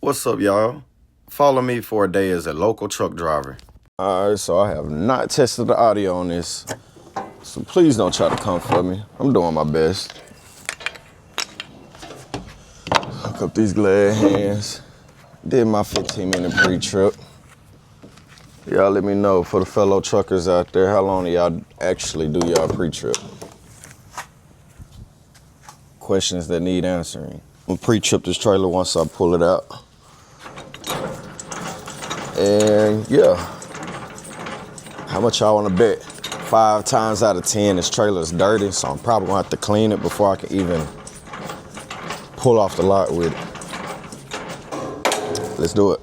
What's up, y'all? Follow me for a day as a local truck driver. All right, so I have not tested the audio on this, so please don't try to come for me. I'm doing my best. Hook up these glad hands. Did my 15-minute pre-trip. Y'all let me know, for the fellow truckers out there, how long do y'all actually do y'all pre-trip? Questions that need answering. I'm gonna pre-trip this trailer once I pull it out. And yeah, how much y'all wanna bet? 5 times out of 10, this trailer is dirty, so I'm probably gonna have to clean it before I can even pull off the lot with it. Let's do it.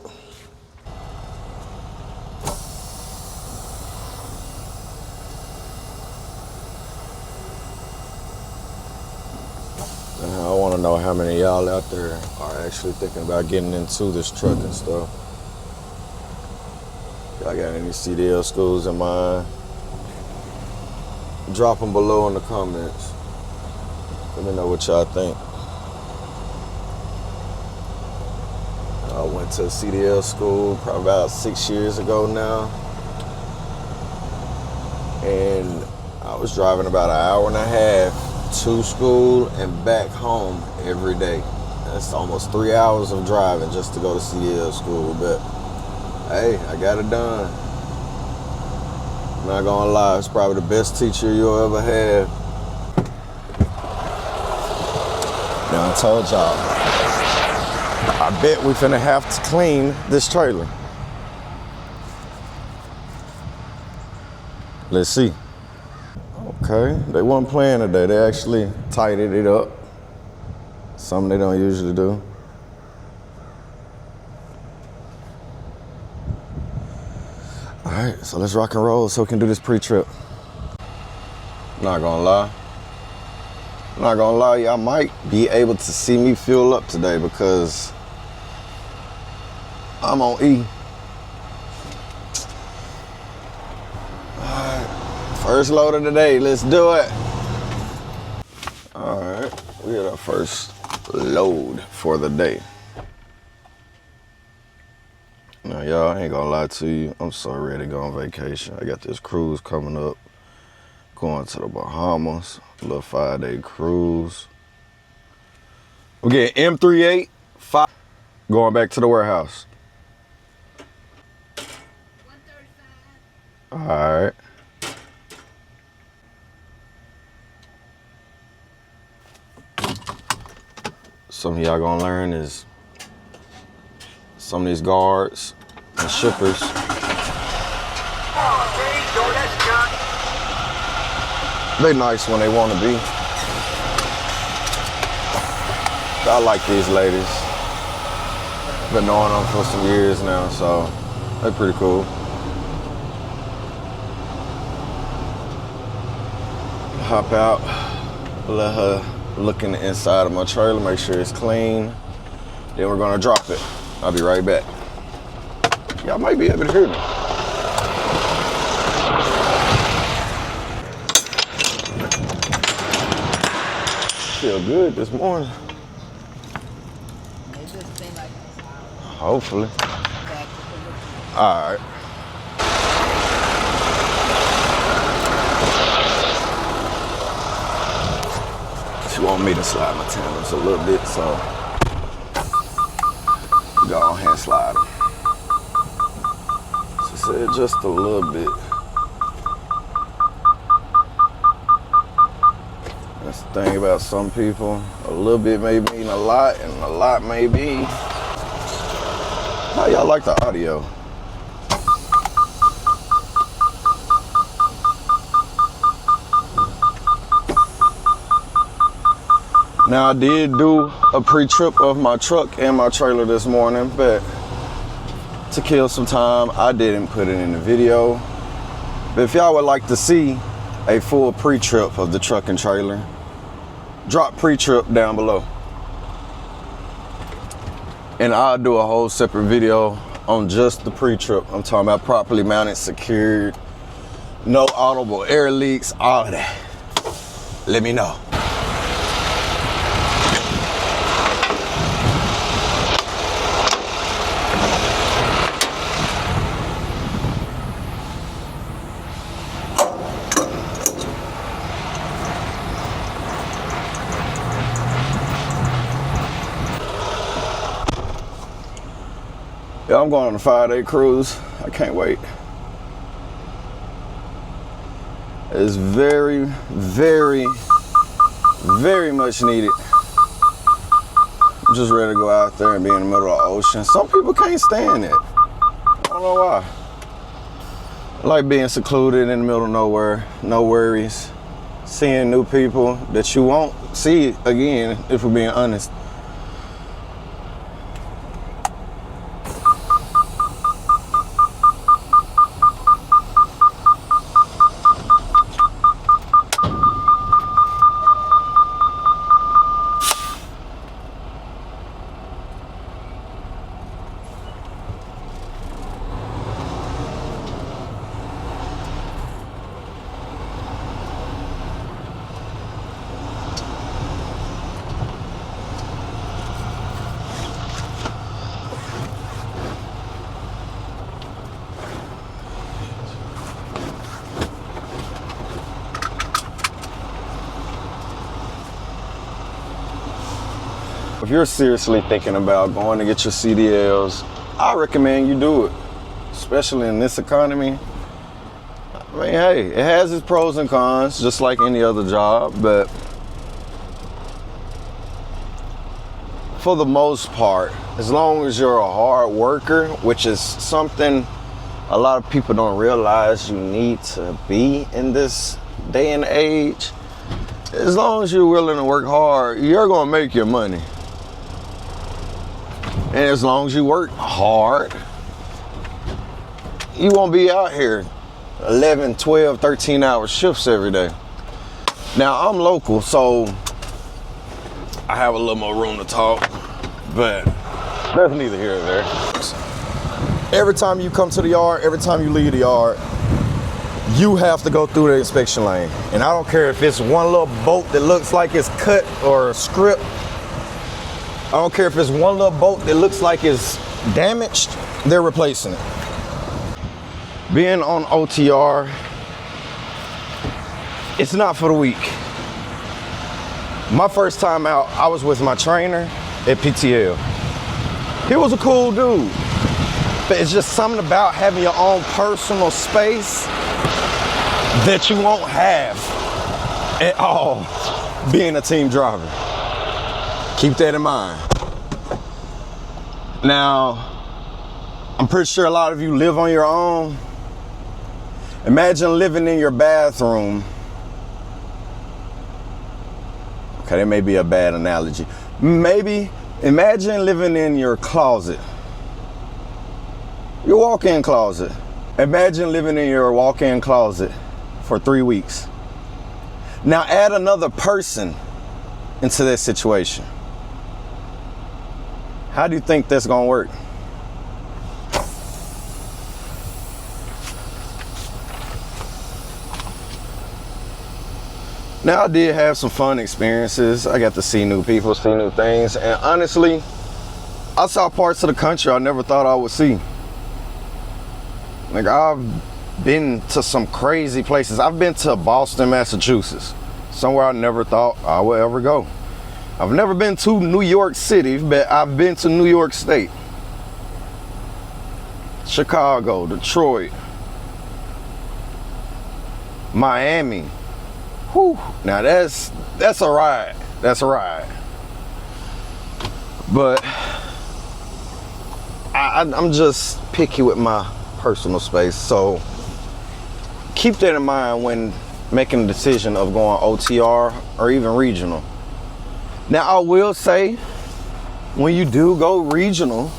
I wanna know how many of y'all out there are actually thinking about getting into this truck and stuff. Y'all got any CDL schools in mind? Drop them below in the comments. Let me know what y'all think. I went to a CDL school probably about 6 years ago now. And I was driving about an hour and a half to school and back home every day. That's almost 3 hours of driving just to go to CDL school, but hey, I got it done. I'm not gonna lie, it's probably the best teacher you'll ever have. Now I told y'all, I bet we finna have to clean this trailer. Let's see. Okay, they weren't playing today. They actually tidied it up. Something they don't usually do. All right, so let's rock and roll so we can do this pre-trip. Not gonna lie, y'all might be able to see me fuel up today because I'm on E. All right, first load of the day, let's do it. All right, we got our first load for the day. Now, y'all, I ain't gonna lie to you. I'm so ready to go on vacation. I got this cruise coming up, going to the Bahamas, a little 5-day cruise. We're getting M38, 5, going back to the warehouse. 135. All right. Something y'all gonna learn is some of these guards and shippers, they nice when they want to be. I like these ladies. Been knowing them for some years now, so they're pretty cool. Hop out, let her look in the inside of my trailer, make sure it's clean. Then we're gonna drop it. I'll be right back. Y'all might be able to hear me. Feel good this morning. It just seemed like Hopefully. All right. She want me to slide my tandems a little bit, so go ahead and slide them. She said just a little bit. That's the thing about some people. A little bit may mean a lot, and a lot may be. How y'all like the audio? Now I did do a pre-trip of my truck and my trailer this morning, but to kill some time, I didn't put it in the video. But if y'all would like to see a full pre-trip of the truck and trailer, drop pre-trip down below. And I'll do a whole separate video on just the pre-trip. I'm talking about properly mounted, secured, no audible air leaks, all of that. Let me know. Yeah, I'm going on a 5-day cruise. I can't wait. It's very, very, very much needed. I'm just ready to go out there and be in the middle of the ocean. Some people can't stand it. I don't know why. I like being secluded in the middle of nowhere, no worries, seeing new people that you won't see again, if we're being honest. If you're seriously thinking about going to get your CDLs, I recommend you do it, especially in this economy. I mean, hey, it has its pros and cons, just like any other job, but for the most part, as long as you're a hard worker, which is something a lot of people don't realize you need to be in this day and age, as long as you're willing to work hard, you're gonna make your money. And as long as you work hard, you won't be out here 11, 12, 13-hour shifts every day. Now, I'm local, so I have a little more room to talk, but that's neither here nor there. Every time you come to the yard, every time you leave the yard, you have to go through the inspection lane. And I don't care if it's one little bolt that looks like it's cut or script. I don't care if it's one little bolt that looks like it's damaged, they're replacing it. Being on OTR, it's not for the weak. My first time out, I was with my trainer at PTL. He was a cool dude, but it's just something about having your own personal space that you won't have at all being a team driver. Keep that in mind. Now, I'm pretty sure a lot of you live on your own. Imagine living in your bathroom. Okay, that may be a bad analogy. Maybe imagine living in your closet. Your walk-in closet. Imagine living in your walk-in closet for 3 weeks. Now add another person into that situation. How do you think that's gonna work? Now, I did have some fun experiences. I got to see new people, see new things, and honestly, I saw parts of the country I never thought I would see. Like, I've been to some crazy places. I've been to Boston, Massachusetts, somewhere I never thought I would ever go. I've never been to New York City, but I've been to New York State, Chicago, Detroit, Miami. Whew. Now that's a ride. That's a ride. But I'm just picky with my personal space, so keep that in mind when making a decision of going OTR or even regional. Now, I will say, when you do go regional,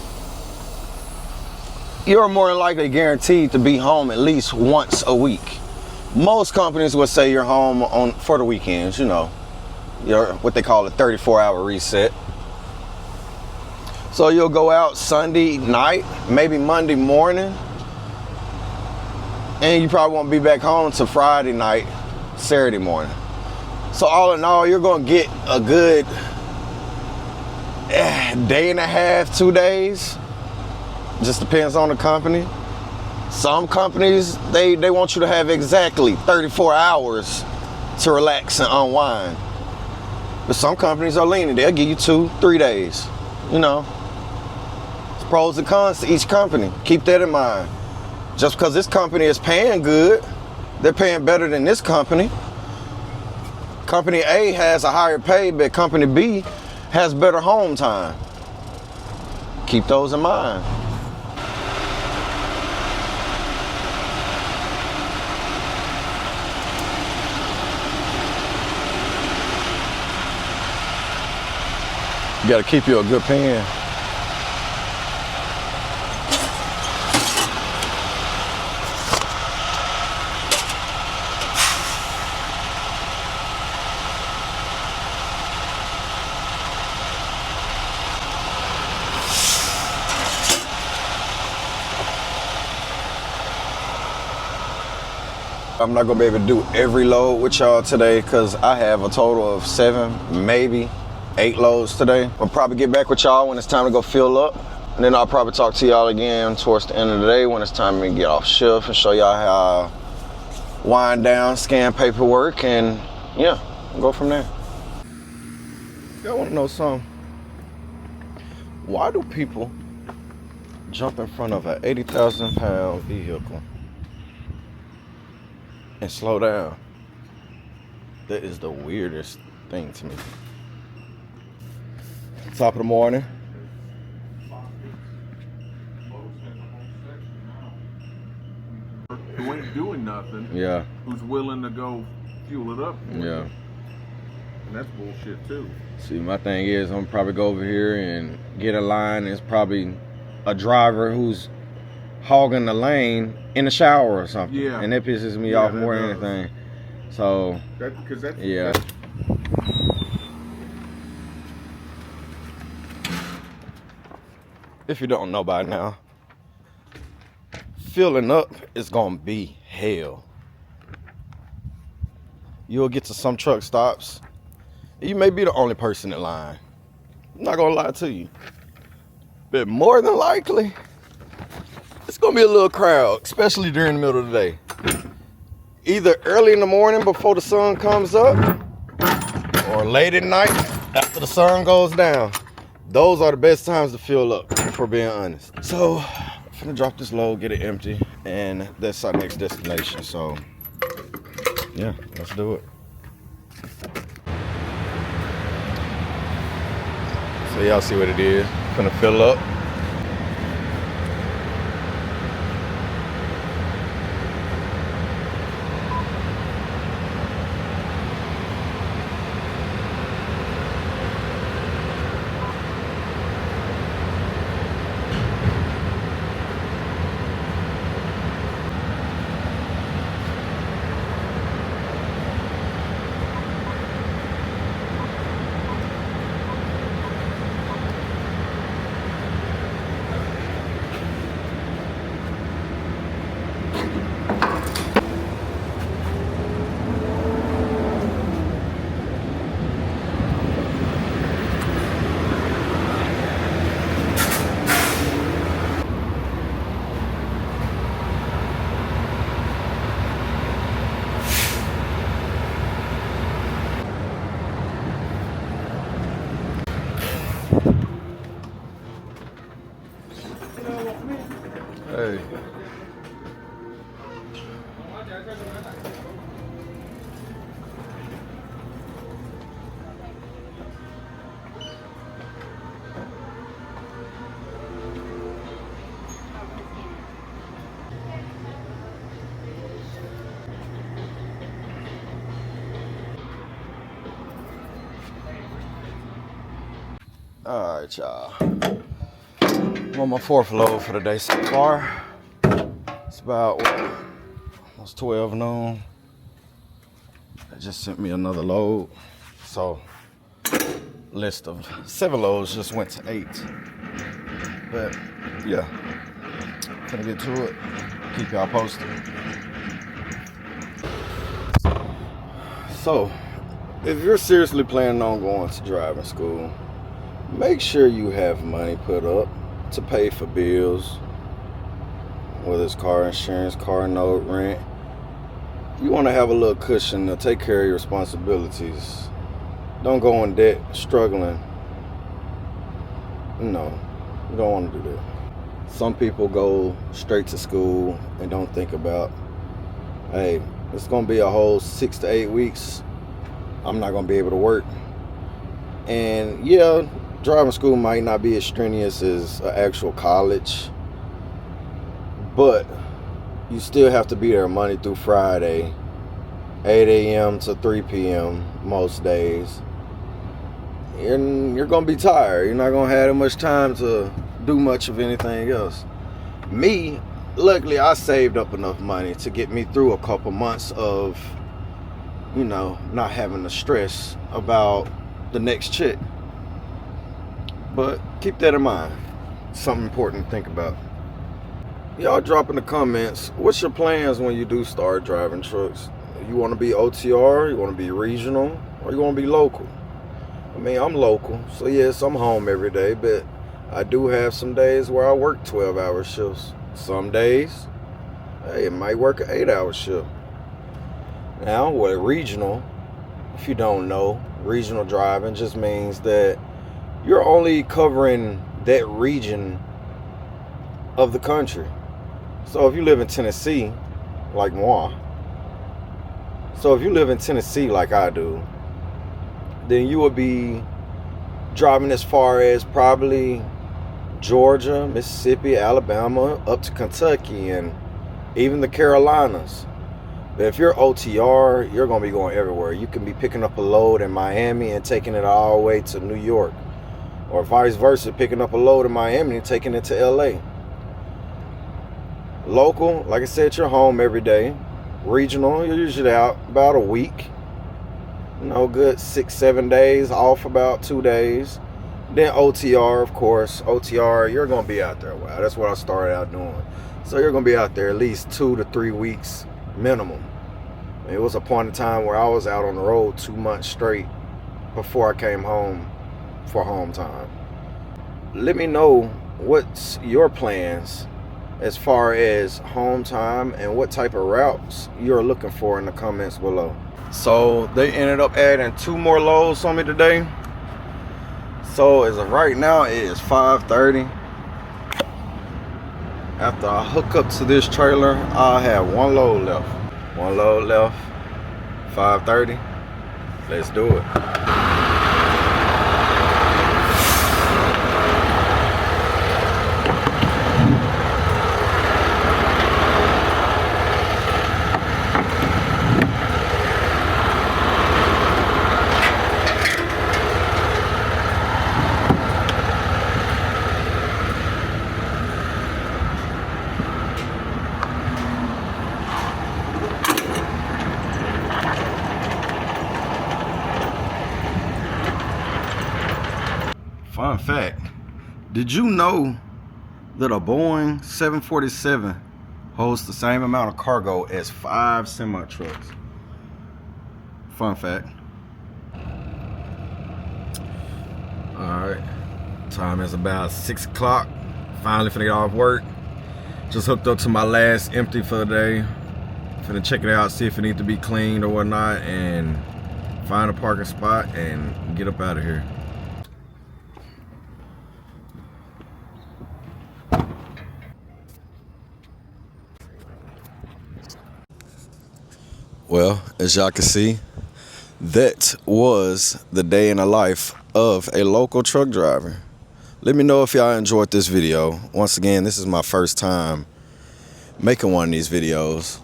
you're more than likely guaranteed to be home at least once a week. Most companies would say you're home for the weekends, you know, your what they call a 34-hour reset. So you'll go out Sunday night, maybe Monday morning, and you probably won't be back home till Friday night, Saturday morning. So all in all, you're gonna get a good day and a half, 2 days. Just depends on the company. Some companies, they want you to have exactly 34 hours to relax and unwind. But some companies are lenient. They'll give you 2-3 days, you know. pros and cons to each company. Keep that in mind. Just because this company is paying good, they're paying better than this company. Company A has a higher pay, but company B has better home time. Keep those in mind. You gotta keep you a good pen. I'm not gonna be able to do every load with y'all today because I have a total of 7, maybe 8 loads today. I'll probably get back with y'all when it's time to go fill up. And then I'll probably talk to y'all again towards the end of the day when it's time to get off shift and show y'all how I wind down, scan paperwork, and yeah, go from there. Y'all wanna know something? Why do people jump in front of an 80,000 pound vehicle and slow down? That is the weirdest thing to me. Top of the morning. Who ain't doing nothing. Yeah. Who's willing to go fuel it up. Yeah. And that's bullshit too. See, my thing is, I'm probably go over here and get a line. It's probably a driver who's hogging the lane in the shower or something. Yeah. And that pisses me Yeah, off that more than does. anything. So, yeah. If you don't know by now, filling up is gonna be hell. You'll get to some truck stops. You may be the only person in line. I'm not gonna lie to you. But more than likely, it's gonna be a little crowd, especially during the middle of the day. Either early in the morning before the sun comes up, or late at night after the sun goes down. Those are the best times to fill up, for being honest. So, I'm gonna drop this load, get it empty, and that's our next destination. So, yeah, let's do it. So y'all see what it is. Gonna fill up. Hey. All right, y'all. I'm on my 4th load for the day so far. It's about almost 12 noon. They just sent me another load. So, list of 7 loads just went to 8. But, yeah. Gonna get to it. Keep y'all posted. So, if you're seriously planning on going to driving school, make sure you have money put up to pay for bills, whether it's car insurance, car note, rent. You want to have a little cushion to take care of your responsibilities. Don't go in debt, struggling. No, you don't want to do that. Some people go straight to school and don't think about, hey, it's gonna be a whole 6 to 8 weeks. I'm not gonna be able to work. And yeah, driving school might not be as strenuous as an actual college, but you still have to be there Monday through Friday, 8 a.m. to 3 p.m. most days. You're gonna be tired. You're not gonna have that much time to do much of anything else. Me, luckily, I saved up enough money to get me through a couple months of, not having to stress about the next chick. But keep that in mind. Something important to think about. Y'all drop in the comments, what's your plans when you do start driving trucks? You want to be OTR, you want to be regional, or you want to be local? I mean, I'm local, so yes, I'm home every day, but I do have some days where I work 12-hour shifts. Some days, hey, it might work an 8-hour shift. Now, with regional, if you don't know, regional driving just means that you're only covering that region of the country. So if you live in Tennessee, like moi, so if you live in Tennessee like I do, then you will be driving as far as probably Georgia, Mississippi, Alabama, up to Kentucky, and even the Carolinas. But if you're OTR, you're going to be going everywhere. You can be picking up a load in Miami and taking it all the way to New York. Or vice versa, picking up a load in Miami and taking it to LA. Local, like I said, you're home every day. Regional, you're usually out about a week. Good 6-7 days, off about 2 days. Then OTR, of course. OTR, you're going to be out there a while. That's what I started out doing. So you're going to be out there at least 2 to 3 weeks minimum. It was a point in time where I was out on the road 2 months straight before I came home for home time. Let me know what's your plans as far as home time and what type of routes you're looking for in the comments below. So they ended up adding 2 more loads on me today. So as of right now, it is 5:30. After I hook up to this trailer, I have 1 load left. 1 load left. 5:30. Let's do it. Fun fact, did you know that a Boeing 747 holds the same amount of cargo as 5 semi-trucks? Fun fact. Alright, time is about 6 o'clock. Finally finna get off work. Just hooked up to my last empty for the day. Finna check it out, see if it needs to be cleaned or whatnot, and find a parking spot and get up out of here. Well, as y'all can see, that was the day in the life of a local truck driver. Let me know if y'all enjoyed this video. Once again, this is my first time making one of these videos.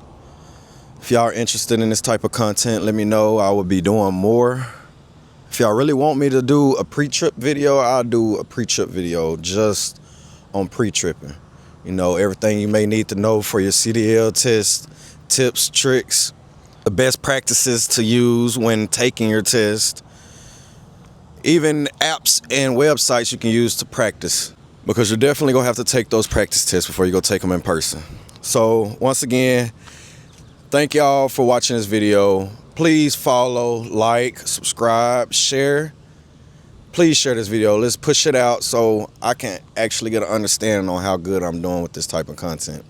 If y'all are interested in this type of content, let me know. I will be doing more. If y'all really want me to do a pre-trip video, I'll do a pre-trip video just on pre-tripping. Everything you may need to know for your CDL test, tips, tricks, the best practices to use when taking your test, even apps and websites you can use to practice, because you're definitely gonna have to take those practice tests before you go take them in person. So once again, thank y'all for watching this video. Please follow, like, subscribe, share. Please share this video. Let's push it out so I can actually get an understanding on how good I'm doing with this type of content.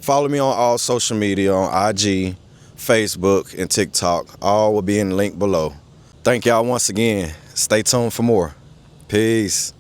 Follow me on all social media, on IG, Facebook, and TikTok. All will be in the link below. Thank y'all once again. Stay tuned for more. Peace.